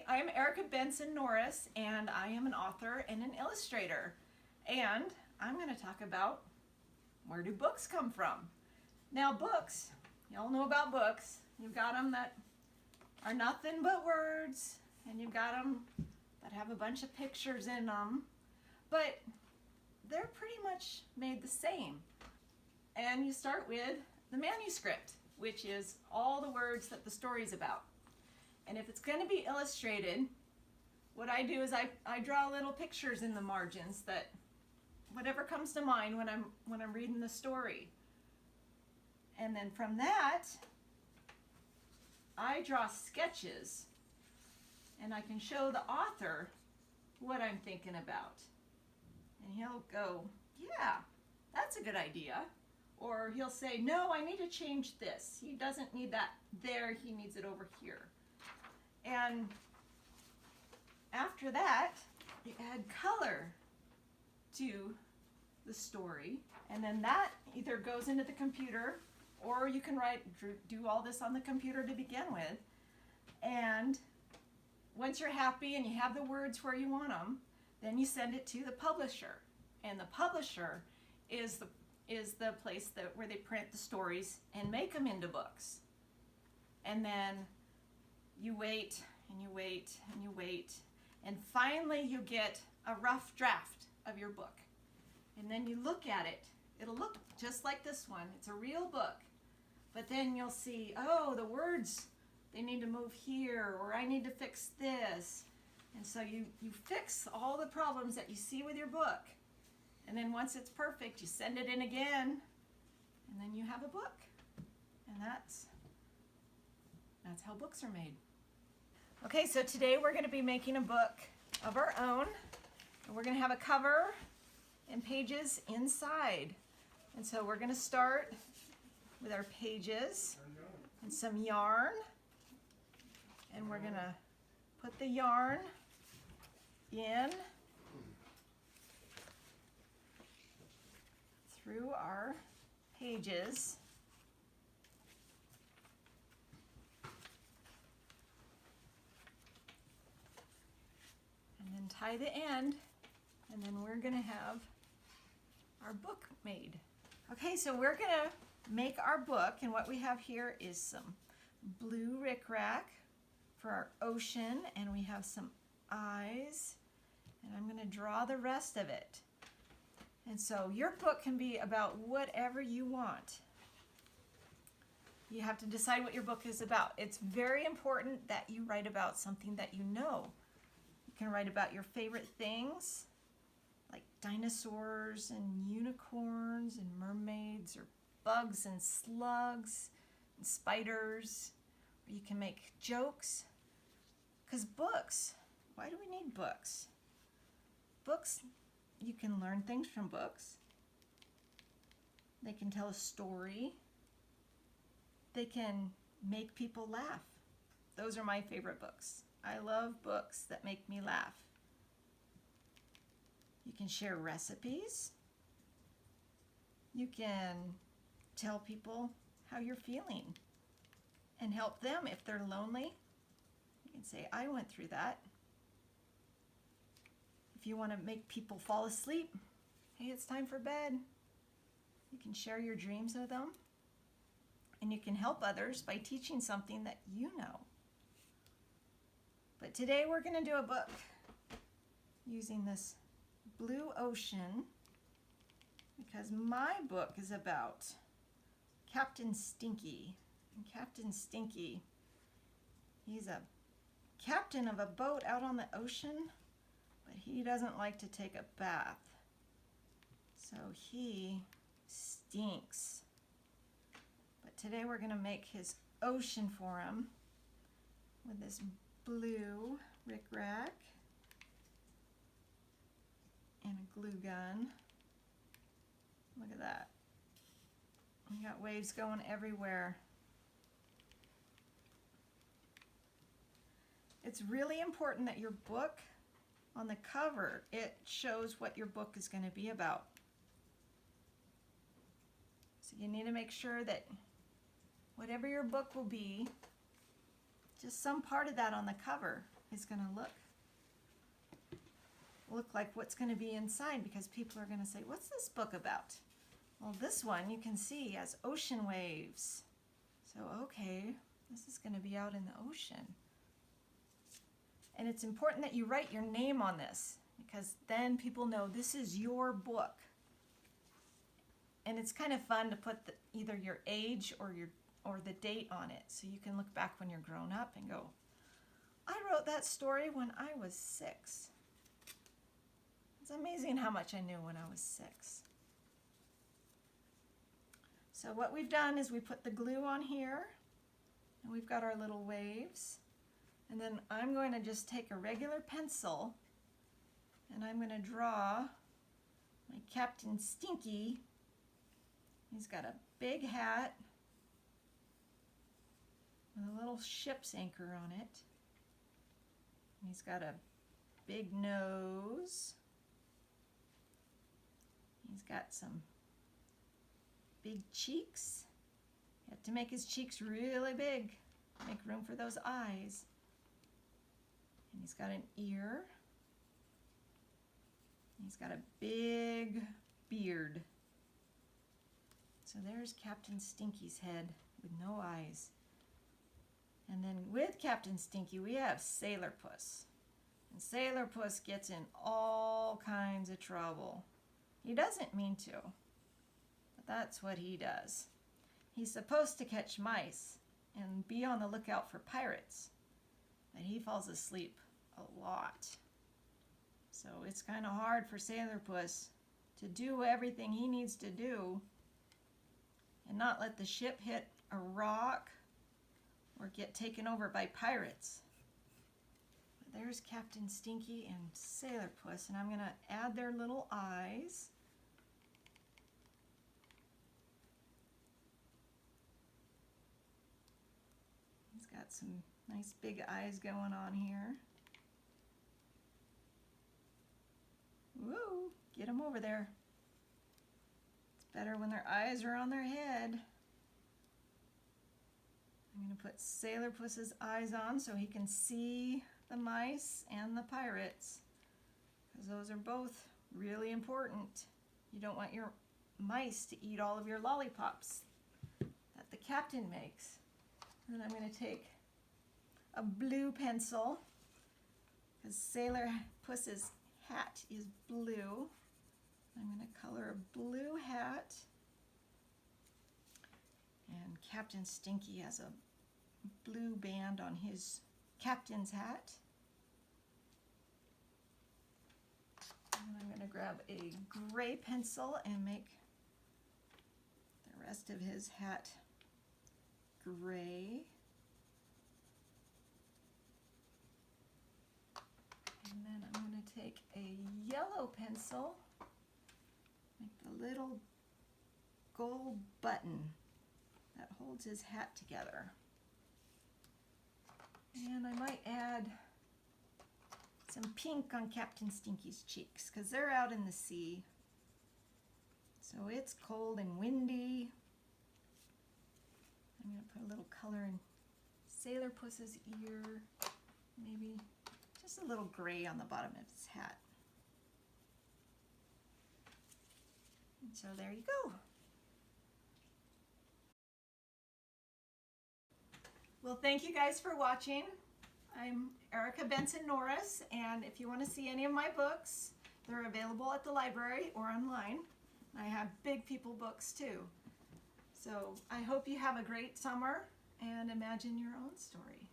I'm Erika Bentsen Norris, and I am an author and an illustrator. And I'm going to talk about where do books come from. Now books, y'all know about books. You've got them that are nothing but words, and you've got them that have a bunch of pictures in them, but they're pretty much made the same. And you start with the manuscript, which is all the words that the story's about. And if it's going to be illustrated, what I do is I draw little pictures in the margins that whatever comes to mind when I'm reading the story. And then from that, I draw sketches, and I can show the author what I'm thinking about. And he'll go, yeah, that's a good idea. Or he'll say, no, I need to change this. He doesn't need that there, he needs it over here. And after that, you add color to the story, and then that either goes into the computer, or you can do all this on the computer to begin with. And once you're happy and you have the words where you want them, then you send it to the publisher. And the publisher is the place where they print the stories and make them into books. And then you wait and you wait and you wait, and finally you get a rough draft of your book. And then you look at it. It'll look just like this one. It's a real book. But then you'll see, oh, the words, they need to move here, or I need to fix this. And so you fix all the problems that you see with your book. And then once it's perfect, you send it in again, and then you have a book. And that's how books are made. Okay, so today we're going to be making a book of our own. And we're going to have a cover and pages inside. And so we're going to start with our pages and some yarn. And we're going to put the yarn in through our pages. And then tie the end, and then we're going to have our book made. Okay, so we're going to make our book, and what we have here is some blue rickrack for our ocean, and we have some eyes, and I'm going to draw the rest of it. And so your book can be about whatever you want. You have to decide what your book is about. It's very important that you write about something that you know. You can write about your favorite things, like dinosaurs and unicorns and mermaids, or bugs and slugs and spiders. Or you can make jokes. Because books, why do we need books? Books, you can learn things from books. They can tell a story. They can make people laugh. Those are my favorite books. I love books that make me laugh. You can share recipes. You can tell people how you're feeling and help them if they're lonely. You can say, I went through that. If you want to make people fall asleep, hey, it's time for bed. You can share your dreams with them. And you can help others by teaching something that you know. But today we're going to do a book using this blue ocean, because my book is about Captain Stinky. And Captain Stinky, he's a captain of a boat out on the ocean, but he doesn't like to take a bath. So he stinks. But today we're going to make his ocean for him with this blue rickrack and a glue gun. Look at that. We got waves going everywhere. It's really important that your book, on the cover, it shows what your book is going to be about. So you need to make sure that whatever your book will be, just some part of that on the cover is going to look like what's going to be inside, because people are going to say, what's this book about? Well, this one you can see has ocean waves. So, okay, this is going to be out in the ocean. And it's important that you write your name on this, because then people know this is your book. And it's kind of fun to put either your age or the date on it, so you can look back when you're grown up and go, I wrote that story when I was 6. It's amazing how much I knew when I was 6. So what we've done is we put the glue on here, and we've got our little waves. And then I'm going to just take a regular pencil, and I'm going to draw my Captain Stinky. He's got a big hat with a little ship's anchor on it. He's got a big nose. He's got some big cheeks. You have to make his cheeks really big, make room for those eyes. And he's got an ear. He's got a big beard. So there's Captain Stinky's head with no eyes. And then with Captain Stinky, we have Sailor Puss. And Sailor Puss gets in all kinds of trouble. He doesn't mean to, but that's what he does. He's supposed to catch mice and be on the lookout for pirates, but he falls asleep a lot. So it's kind of hard for Sailor Puss to do everything he needs to do and not let the ship hit a rock or get taken over by pirates. But there's Captain Stinky and Sailor Puss, and I'm going to add their little eyes. He's got some nice big eyes going on here. Woo! Get them over there. It's better when their eyes are on their head. I'm going to put Sailor Puss's eyes on so he can see the mice and the pirates, because those are both really important. You don't want your mice to eat all of your lollipops that the captain makes. And then I'm going to take a blue pencil, because Sailor Puss's hat is blue. I'm going to color a blue hat. And Captain Stinky has a blue band on his captain's hat. And I'm going to grab a gray pencil and make the rest of his hat gray. And then I'm going to take a yellow pencil, make the little gold button that holds his hat together. And I might add some pink on Captain Stinky's cheeks, because they're out in the sea. So it's cold and windy. I'm going to put a little color in Sailor Puss's ear, maybe just a little gray on the bottom of his hat. And so there you go. Well, thank you guys for watching. I'm Erika Bentsen Norris, and if you want to see any of my books, they're available at the library or online. I have Big People books too. So I hope you have a great summer and imagine your own story.